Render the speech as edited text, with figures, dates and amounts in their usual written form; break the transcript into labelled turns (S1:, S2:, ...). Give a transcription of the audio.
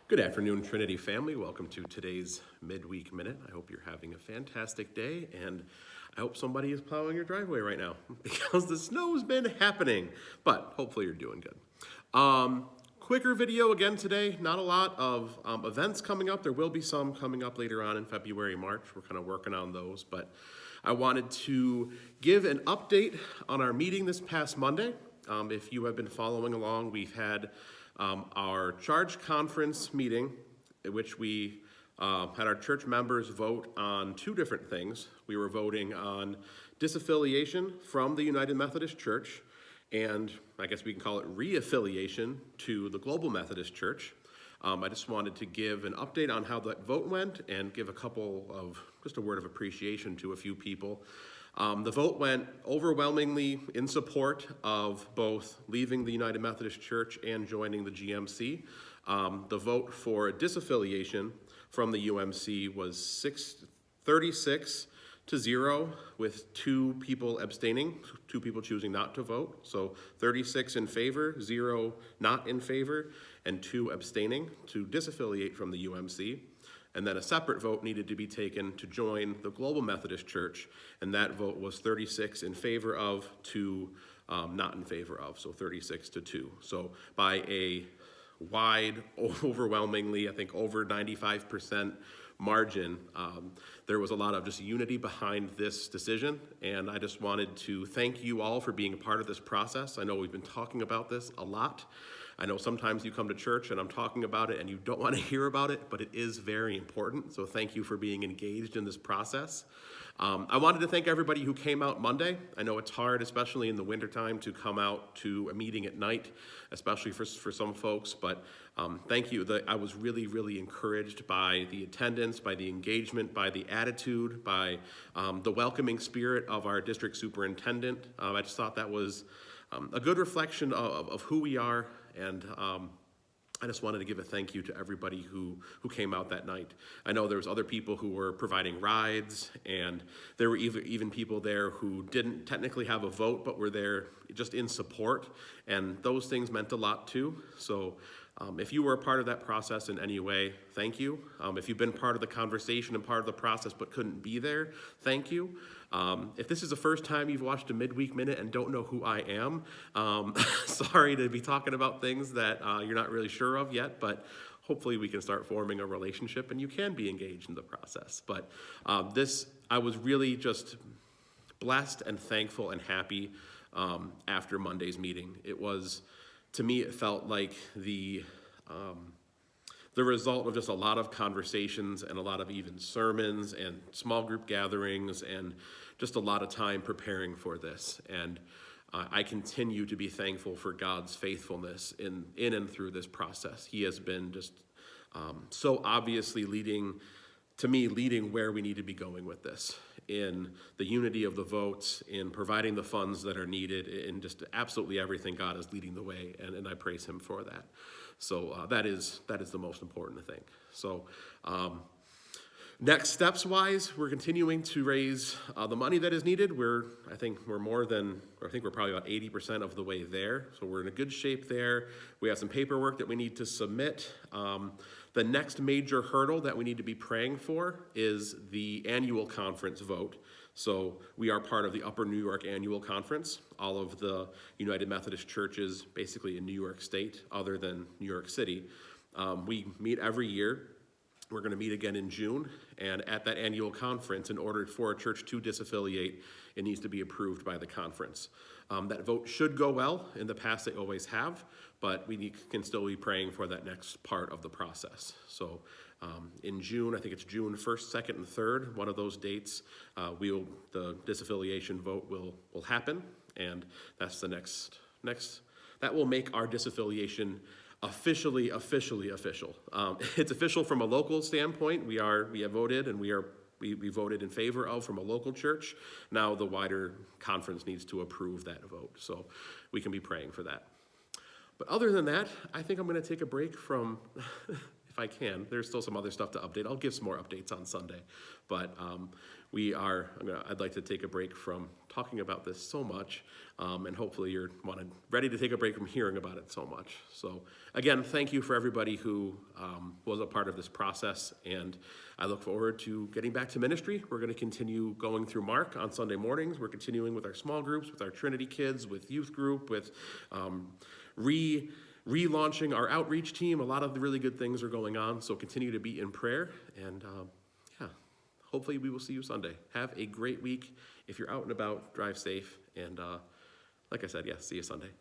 S1: Good afternoon, Trinity family. Welcome to today's Midweek Minute. I hope you're having a fantastic day, and I hope somebody is plowing your driveway right now because the snow's been happening, but hopefully you're doing good. Quicker video again today. Not a lot of events coming up. There will be some coming up later on in February, March. We're kind of working on those, but I wanted to give an update on our meeting this past Monday. If you have been following along, we've had our charge conference meeting, in which we had our church members vote on two different things. We were voting on disaffiliation from the United Methodist Church, and I guess we can call it re-affiliation to the Global Methodist Church. I just wanted to give an update on how that vote went and give just a word of appreciation to a few people. The vote went overwhelmingly in support of both leaving the United Methodist Church and joining the GMC. The vote for disaffiliation from the UMC was 36-0, with 2 people abstaining, 2 people choosing not to vote. So 36 in favor, 0 not in favor, and 2 abstaining to disaffiliate from the UMC. And then a separate vote needed to be taken to join the Global Methodist Church, and that vote was 36 in favor of, 2 not in favor of, so 36-2. So by a wide, overwhelmingly, I think over 95% margin, there was a lot of just unity behind this decision, and I just wanted to thank you all for being a part of this process. I know we've been talking about this a lot. I know sometimes you come to church and I'm talking about it and you don't want to hear about it, but it is very important. So thank you for being engaged in this process. I wanted to thank everybody who came out Monday. I know it's hard, especially in the wintertime, to come out to a meeting at night, especially for some folks, but thank you. I was really, really encouraged by the attendance, by the engagement, by the attitude, by the welcoming spirit of our district superintendent. I just thought that was a good reflection of who we are, and I just wanted to give a thank you to everybody who came out that night. I know there was other people who were providing rides, and there were even people there who didn't technically have a vote, but were there just in support, and those things meant a lot too. So if you were a part of that process in any way, thank you. If you've been part of the conversation and part of the process but couldn't be there, thank you. If this is the first time you've watched a Midweek Minute and don't know who I am, sorry to be talking about things that you're not really sure of yet, but hopefully we can start forming a relationship and you can be engaged in the process. But I was really just blessed and thankful and happy after Monday's meeting. To me, it felt like the result of just a lot of conversations and a lot of even sermons and small group gatherings and just a lot of time preparing for this. And I continue to be thankful for God's faithfulness in and through this process. He has been just so obviously leading where we need to be going with this, in the unity of the votes, in providing the funds that are needed, in just absolutely everything. God is leading the way, and I praise him for that. So that is the most important thing. So next steps wise, we're continuing to raise the money that is needed. I think we're probably about 80% of the way there. So we're in a good shape there. We have some paperwork that we need to submit. The next major hurdle that we need to be praying for is the annual conference vote. So we are part of the Upper New York Annual Conference. All of the United Methodist churches basically in New York State, other than New York City. We meet every year. We're going to meet again in June, and at that annual conference, in order for a church to disaffiliate, it needs to be approved by the conference. That vote should go well. In the past, they always have, but we can still be praying for that next part of the process. So in June, I think it's June 1st, 2nd, and 3rd, one of those dates, the disaffiliation vote will happen, and that's the next. That will make our disaffiliation officially official. It's official from a local standpoint. We have voted, and we voted in favor of from a local church. Now the wider conference needs to approve that vote, so we can be praying for that. But other than that, I think I'm going to take a break from, if if I can. There's still some other stuff to update. I'll give some more updates on Sunday. But I'd like to take a break from talking about this so much, and hopefully you're ready to take a break from hearing about it so much. So again, thank you for everybody who was a part of this process, and I look forward to getting back to ministry. We're going to continue going through Mark on Sunday mornings. We're continuing with our small groups, with our Trinity kids, with youth group, with relaunching our outreach team. A lot of the really good things are going on, so continue to be in prayer, and hopefully we will see you Sunday. Have a great week. If you're out and about, drive safe, and like I said, see you Sunday.